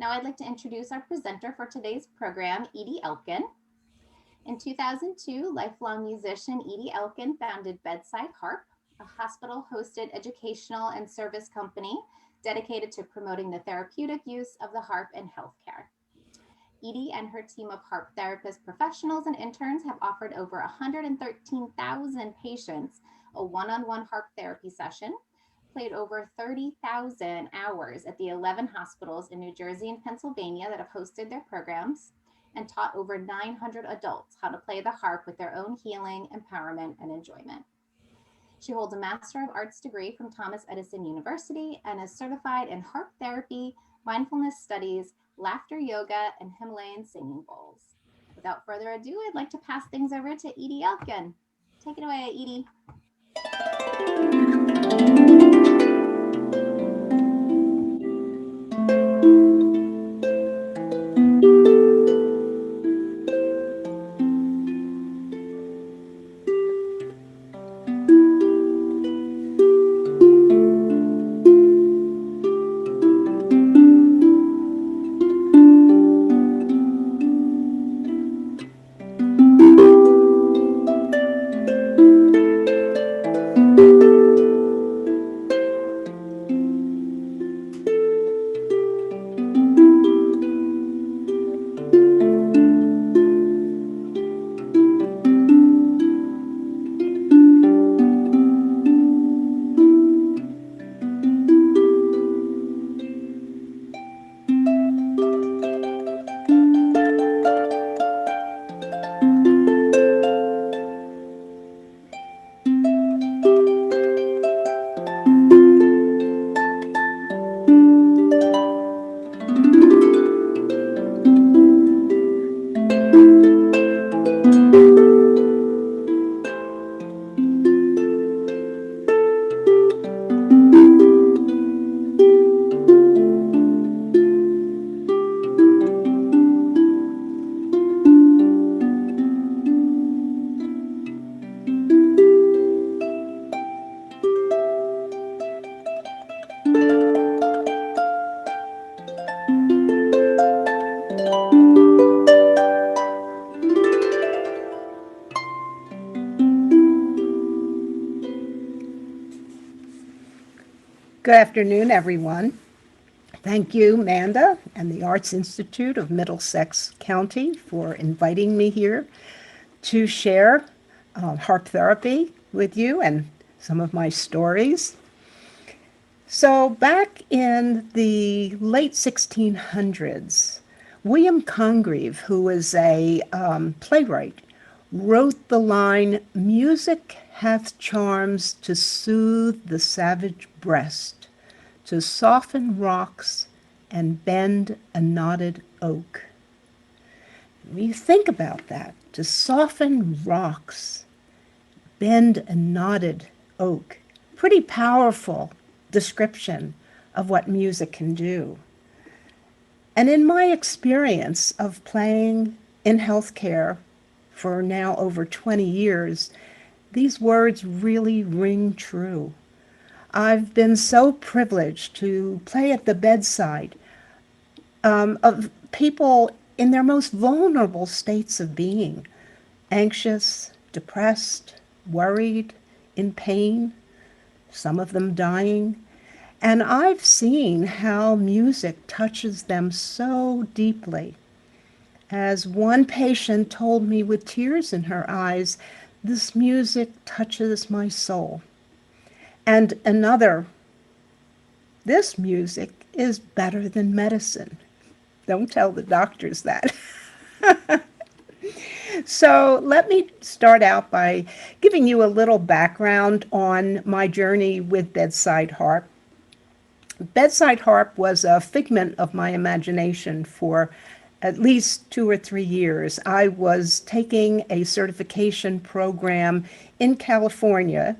Now I'd like to introduce our presenter for today's program, Edie Elkan. In 2002, lifelong musician Edie Elkan founded Bedside Harp, a hospital-hosted educational and service company dedicated to promoting the therapeutic use of the harp in healthcare. Edie and her team of harp therapist professionals and interns have offered over 113,000 patients a one-on-one harp therapy session, played over 30,000 hours at the 11 hospitals in New Jersey and Pennsylvania that have hosted their programs, and taught over 900 adults how to play the harp with their own healing, empowerment, and enjoyment. She holds a Master of Arts degree from Thomas Edison University and is certified in harp therapy, mindfulness studies, laughter yoga, and Himalayan singing bowls. Without further ado, I'd like to pass things over to Edie Elkan. Take it away, Edie. Good afternoon, everyone. Thank you, Manda and the Arts Institute of Middlesex County for inviting me here to share harp therapy with you and some of my stories. So back in the late 1600s, William Congreve, who was a playwright, wrote the line, "Music hath charms to soothe the savage breast, to soften rocks and bend a knotted oak." When you think about that, to soften rocks, bend a knotted oak, pretty powerful description of what music can do. And in my experience of playing in healthcare for now over 20 years, these words really ring true. I've been so privileged to play at the bedside of people in their most vulnerable states of being, anxious, depressed, worried, in pain, some of them dying. And I've seen how music touches them so deeply. As one patient told me with tears in her eyes, "This music touches my soul." And another, "This music is better than medicine." Don't tell the doctors that. So let me start out by giving you a little background on my journey with Bedside Harp. Bedside Harp was a figment of my imagination for at least 2 or 3 years. I was taking a certification program in California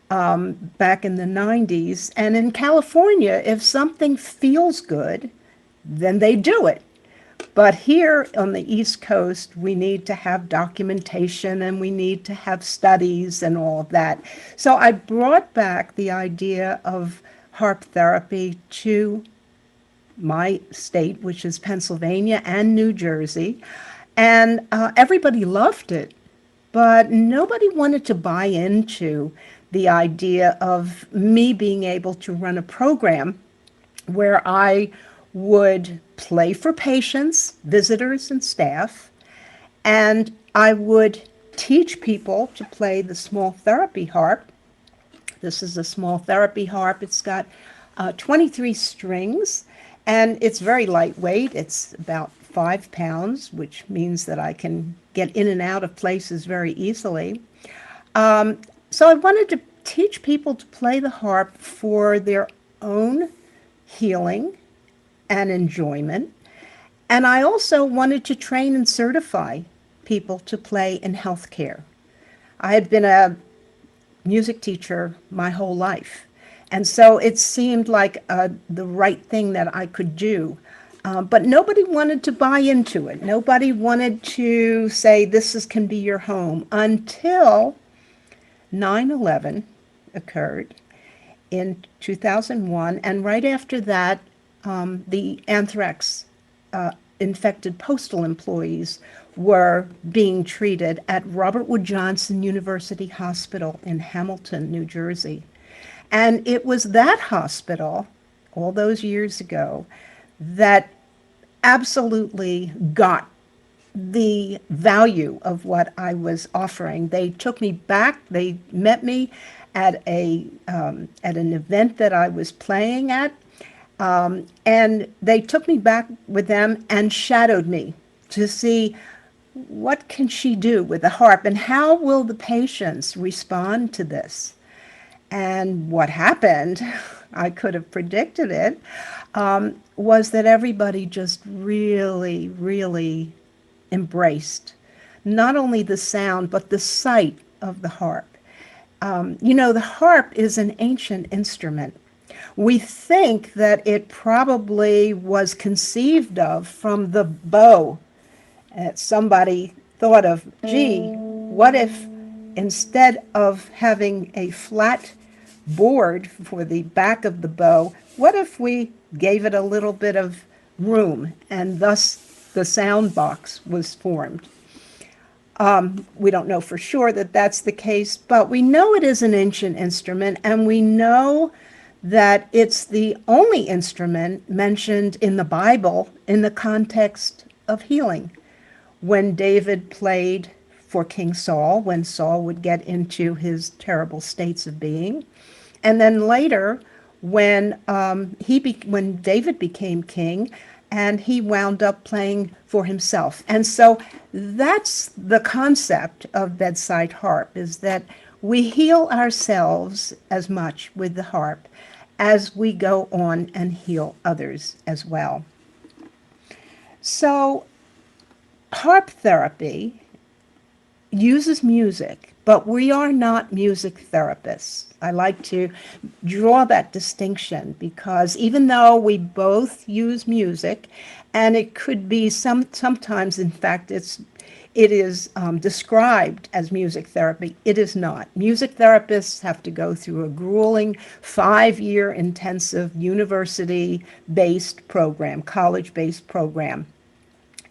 back in the 90s. And in California, if something feels good, then they do it. But here on the East Coast, we need to have documentation and we need to have studies and all of that. So I brought back the idea of harp therapy to my state, which is Pennsylvania and New Jersey. And everybody loved it, but nobody wanted to buy into the idea of me being able to run a program where I would play for patients, visitors, and staff, and I would teach people to play the small therapy harp. This is a small therapy harp. It's got 23 strings, and it's very lightweight. It's about 5 pounds, which means that I can get in and out of places very easily. So I wanted to teach people to play the harp for their own healing and enjoyment. And I also wanted to train and certify people to play in healthcare. I had been a music teacher my whole life, and so it seemed like the right thing that I could do. But nobody wanted to buy into it. Nobody wanted to say can be your home until 9/11 occurred in 2001, and right after that, the anthrax infected postal employees were being treated at Robert Wood Johnson University Hospital in Hamilton, New Jersey. And it was that hospital, all those years ago, that absolutely got the value of what I was offering. They took me back. They met me at an event that I was playing at, and they took me back with them and shadowed me to see what can she do with the harp and how will the patients respond to this. And what happened, I could have predicted it, was that everybody just really, really embraced not only the sound, but the sight of the harp. The harp is an ancient instrument. We think that it probably was conceived of from the bow. Somebody thought of, gee, what if instead of having a flat board for the back of the bow, what if we gave it a little bit of room, and thus the sound box was formed. We don't know for sure that that's the case, but we know it is an ancient instrument, and we know that it's the only instrument mentioned in the Bible in the context of healing. When David played for King Saul, when Saul would get into his terrible states of being, and then later when when David became king, and he wound up playing for himself. And so that's the concept of bedside harp, is that we heal ourselves as much with the harp as we go on and heal others as well. So harp therapy uses music, but we are not music therapists. I like to draw that distinction because even though we both use music, and it could be sometimes, in fact, it is described as music therapy, it is not. Music therapists have to go through a grueling 5-year intensive university-based program, college-based program.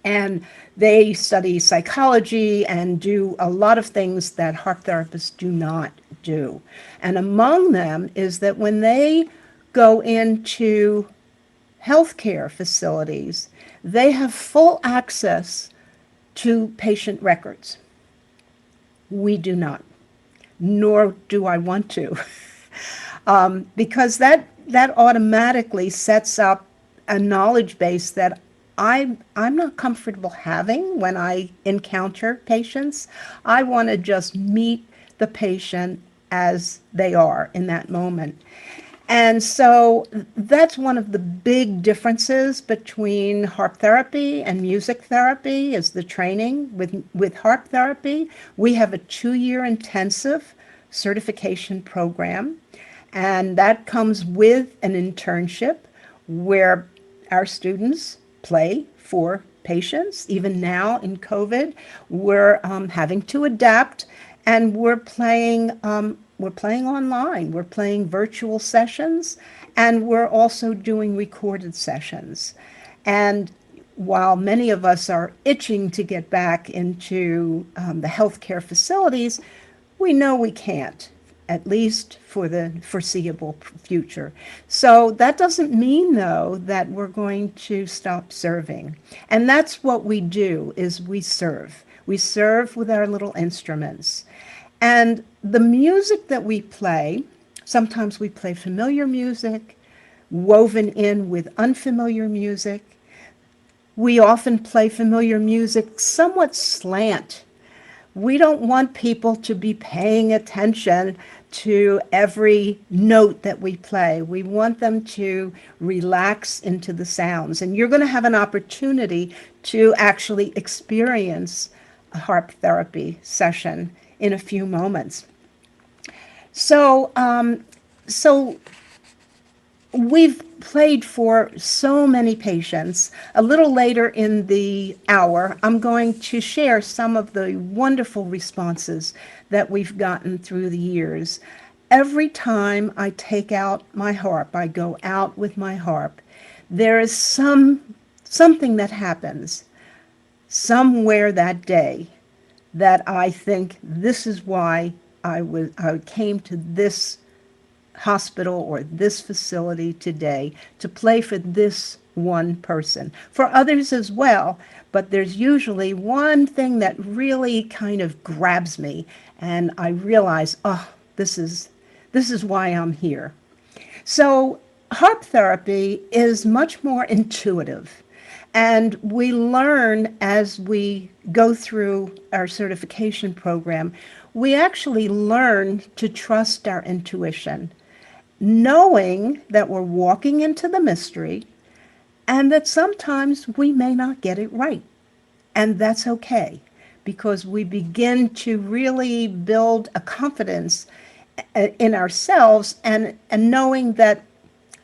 And they study psychology and do a lot of things that harp therapists do not do. And among them is that when they go into healthcare facilities, they have full access to patient records. We do not, nor do I want to, because that automatically sets up a knowledge base that I'm not comfortable having when I encounter patients. I want to just meet the patient as they are in that moment. And so that's one of the big differences between harp therapy and music therapy is the training. With harp therapy, we have a 2-year intensive certification program, and that comes with an internship where our students play for patients. Even now in COVID, we're having to adapt, and we're playing we're playing online, we're playing virtual sessions, and we're also doing recorded sessions. And while many of us are itching to get back into the healthcare facilities, we know we can't, at least for the foreseeable future. So that doesn't mean, though, that we're going to stop serving. And that's what we do, is we serve. We serve with our little instruments. And the music that we play, sometimes we play familiar music, woven in with unfamiliar music. We often play familiar music somewhat slant. We don't want people to be paying attention to every note that we play. We want them to relax into the sounds. And you're going to have an opportunity to actually experience a harp therapy session in a few moments. So we've played for so many patients. A little later in the hour, I'm going to share some of the wonderful responses that we've gotten through the years. Every time I take out my harp, I go out with my harp, there is something that happens somewhere that day that I think this is why I came to this hospital or this facility today, to play for this one person. For others as well, but there's usually one thing that really kind of grabs me, and I realize, oh, this is why I'm here. So harp therapy is much more intuitive. And we learn as we go through our certification program, we actually learn to trust our intuition, knowing that we're walking into the mystery and that sometimes we may not get it right. And that's okay, because we begin to really build a confidence in ourselves and knowing that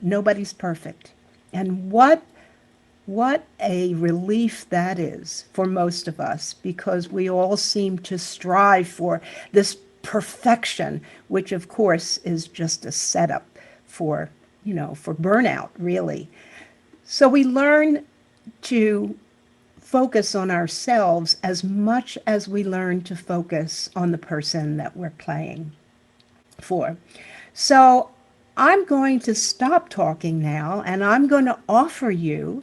nobody's perfect. And what a relief that is for most of us, because we all seem to strive for this perfection, which of course is just a setup for burnout, really. So we learn to focus on ourselves as much as we learn to focus on the person that we're playing for. So I'm going to stop talking now, and I'm going to offer you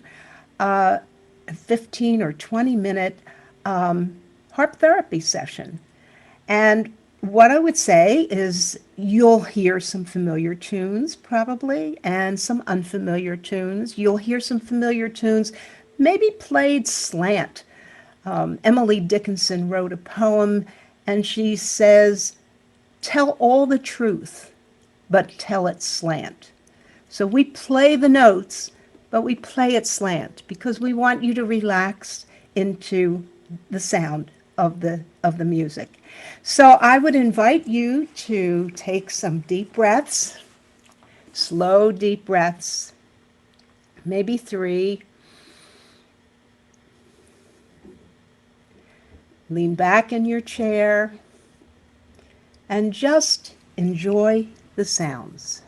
a 15 or 20-minute harp therapy session. And what I would say is you'll hear some familiar tunes probably, and some unfamiliar tunes. You'll hear some familiar tunes maybe played slant. Emily Dickinson wrote a poem, and she says, "Tell all the truth, but tell it slant." So we play the notes, but we play it slant because we want you to relax into the sound of the music. So I would invite you to take some deep breaths, slow deep breaths, maybe 3. Lean back in your chair and just enjoy the sounds.